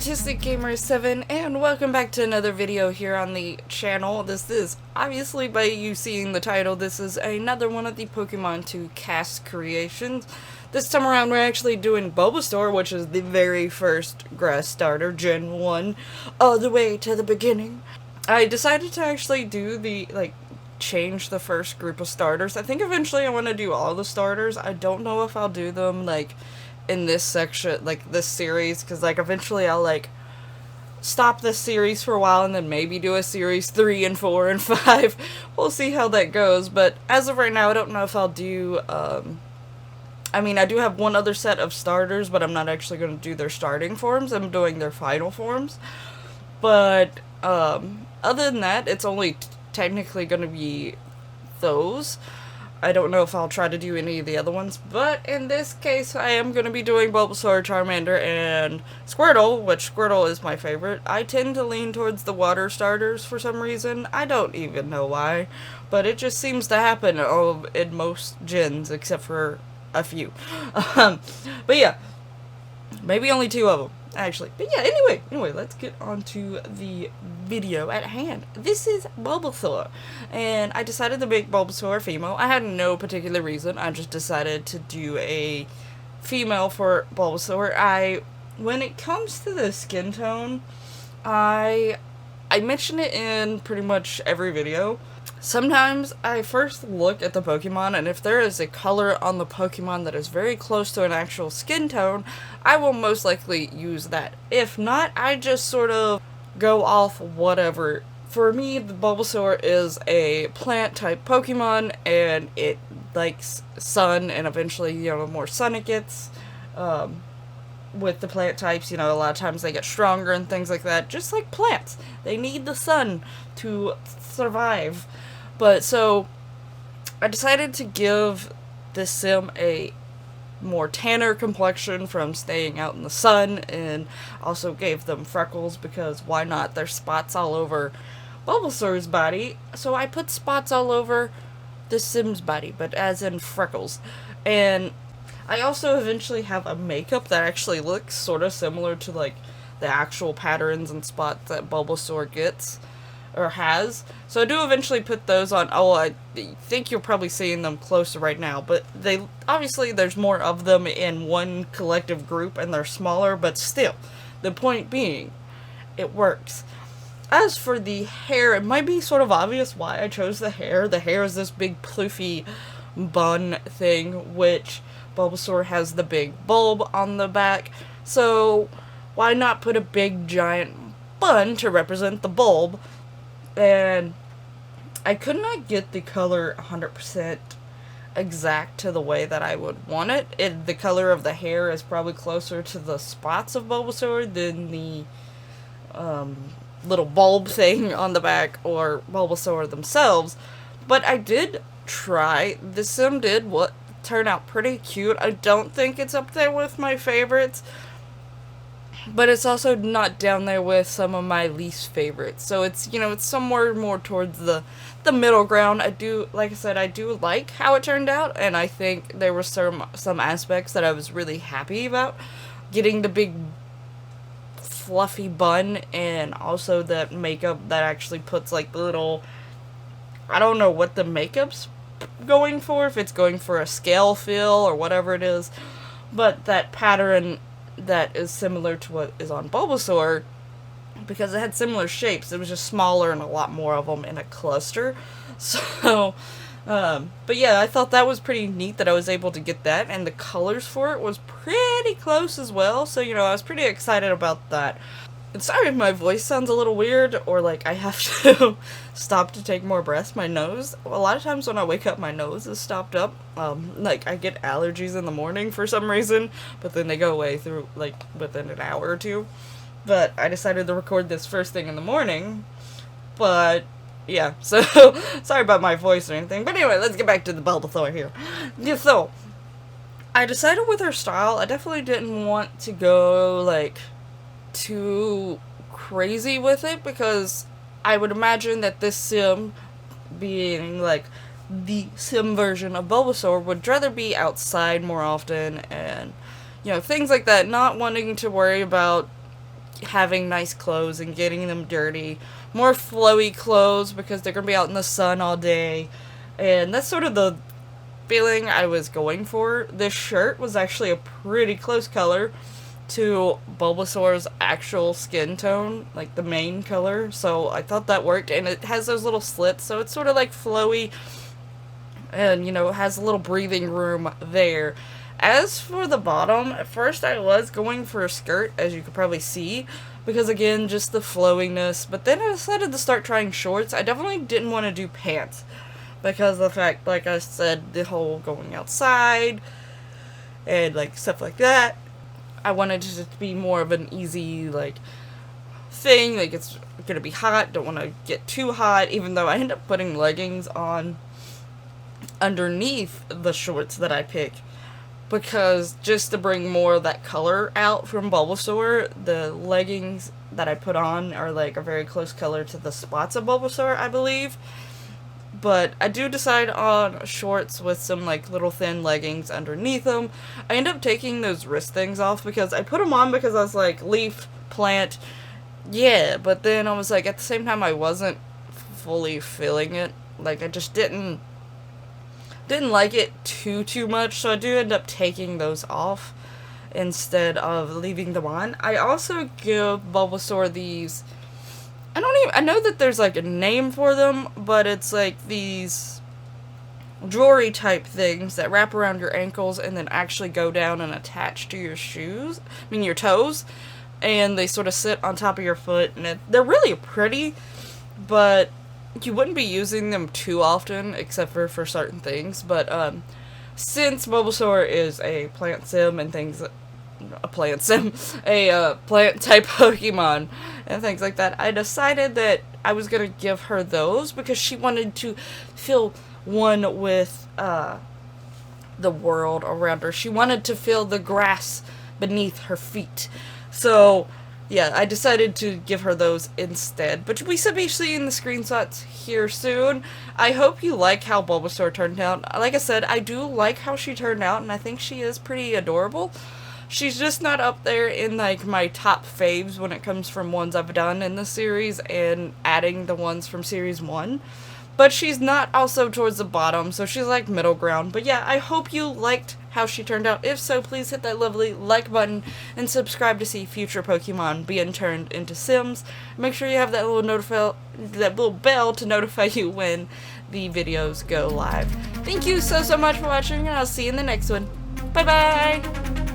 Artistic Gamer 7, and welcome back to another video here on the channel. This is, obviously by you seeing the title, this is another one of the Pokemon 2 CAS creations. This time around we're actually doing Bulbasuar, which is the very first grass starter, Gen 1, all the way to the beginning. I decided to actually do the, change the first group of starters. I think eventually I want to do all the starters. I don't know if I'll do them, in this section, this series, because, eventually I'll, stop this series for a while and then maybe do a series 3 and 4 and 5. We'll see how that goes, but as of right now, I don't know if I'll do, I do have one other set of starters, but I'm not actually going to do their starting forms. I'm doing their final forms, but, other than that, it's only technically going to be those. I don't know if I'll try to do any of the other ones, but in this case, I am going to be doing Bulbasaur, Charmander, and Squirtle, which Squirtle is my favorite. I tend to lean towards the water starters for some reason. I don't even know why, but it just seems to happen in most gens, except for a few. But yeah, maybe only 2 of them, actually. But yeah, anyway, let's get on to the video at hand. This is Bulbasaur, and I decided to make Bulbasaur female. I had no particular reason. I just decided to do a female for Bulbasaur. When it comes to the skin tone, I mention it in pretty much every video. Sometimes I first look at the Pokemon, and if there is a color on the Pokemon that is very close to an actual skin tone, I will most likely use that. If not, I just sort of go off whatever. For me, the Bulbasaur is a plant-type Pokemon, and it likes sun, and eventually, the more sun it gets, with the plant types, a lot of times they get stronger and things like that, just like plants. They need the sun to survive. But so, I decided to give this sim a more tanner complexion from staying out in the sun, and also gave them freckles because why not? There's spots all over Bulbasaur's body, so I put spots all over the sim's body, but as in freckles. And I also eventually have a makeup that actually looks sort of similar to the actual patterns and spots that Bulbasaur gets or has. So I do eventually put those on. Oh, I think you're probably seeing them closer right now, but obviously there's more of them in one collective group and they're smaller, but still, the point being, it works. As for the hair, it might be sort of obvious why I chose the hair. The hair is this big ploofy bun thing, which Bulbasaur has the big bulb on the back, so why not put a big giant bun to represent the bulb? And I could not get the color 100% exact to the way that I would want it. The color of the hair is probably closer to the spots of Bulbasaur than the little bulb thing on the back or Bulbasaur themselves. But I did try. The sim did turn out pretty cute. I don't think it's up there with my favorites, but it's also not down there with some of my least favorites. So it's, it's somewhere more towards the middle ground. I do like how it turned out, and I think there were some aspects that I was really happy about. Getting the big fluffy bun, and also that makeup that actually puts the little, I don't know what the makeup's going for, if it's going for a scale fill or whatever it is, but that pattern that is similar to what is on Bulbasaur, because it had similar shapes. It was just smaller and a lot more of them in a cluster. So, but yeah, I thought that was pretty neat that I was able to get that, and the colors for it was pretty close as well, so, I was pretty excited about that. And sorry if my voice sounds a little weird, or I have to stop to take more breaths. My nose, a lot of times when I wake up, my nose is stopped up. I get allergies in the morning for some reason, but then they go away through, within an hour or two. But I decided to record this first thing in the morning, but yeah, so sorry about my voice or anything. But anyway, let's get back to the Bulbasaur here. Yeah, so I decided with her style, I definitely didn't want to go, too crazy with it, because I would imagine that this sim, being the sim version of Bulbasaur, would rather be outside more often, and things like that, not wanting to worry about having nice clothes and getting them dirty. More flowy clothes because they're going to be out in the sun all day. And that's sort of the feeling I was going for. This shirt was actually a pretty close color to Bulbasuar's actual skin tone, like the main color, so I thought that worked. And it has those little slits, so it's sort of like flowy, and you know, has a little breathing room there. As for the bottom, at first I was going for a skirt, as you could probably see, because again, just the flowiness, but then I decided to start trying shorts. I definitely didn't want to do pants, because of the fact, like I said, the whole going outside, and like stuff like that. I wanted it to be more of an easy, like, thing, like it's gonna be hot, don't want to get too hot, even though I end up putting leggings on underneath the shorts that I pick, because just to bring more of that color out from Bulbasaur, the leggings that I put on are like a very close color to the spots of Bulbasaur, I believe. But I do decide on shorts with some like little thin leggings underneath them. I end up taking those wrist things off because I put them on because I was like, leaf, plant, yeah, but then I was like, at the same time I wasn't fully feeling it. Like I just didn't like it too much, so I do end up taking those off instead of leaving them on. I also give Bulbasaur these, I know that there's like a name for them, but it's like these jewelry type things that wrap around your ankles and then actually go down and attach to your shoes, your toes, and they sort of sit on top of your foot, and they're really pretty, but you wouldn't be using them too often, except for certain things. But since Bulbasaur is a plant sim and things, a plant type Pokemon and things like that, I decided that I was gonna give her those because she wanted to feel one with the world around her. She wanted to feel the grass beneath her feet. So yeah, I decided to give her those instead. But we should be seeing the screenshots here soon. I hope you like how Bulbasaur turned out. Like I said, I do like how she turned out, and I think she is pretty adorable. She's just not up there in like my top faves when it comes from ones I've done in the series and adding the ones from series 1. But she's not also towards the bottom, so she's like middle ground. But yeah, I hope you liked how she turned out. If so, please hit that lovely like button and subscribe to see future Pokemon being turned into Sims. Make sure you have that little bell to notify you when the videos go live. Thank you so much for watching, and I'll see you in the next one. Bye bye!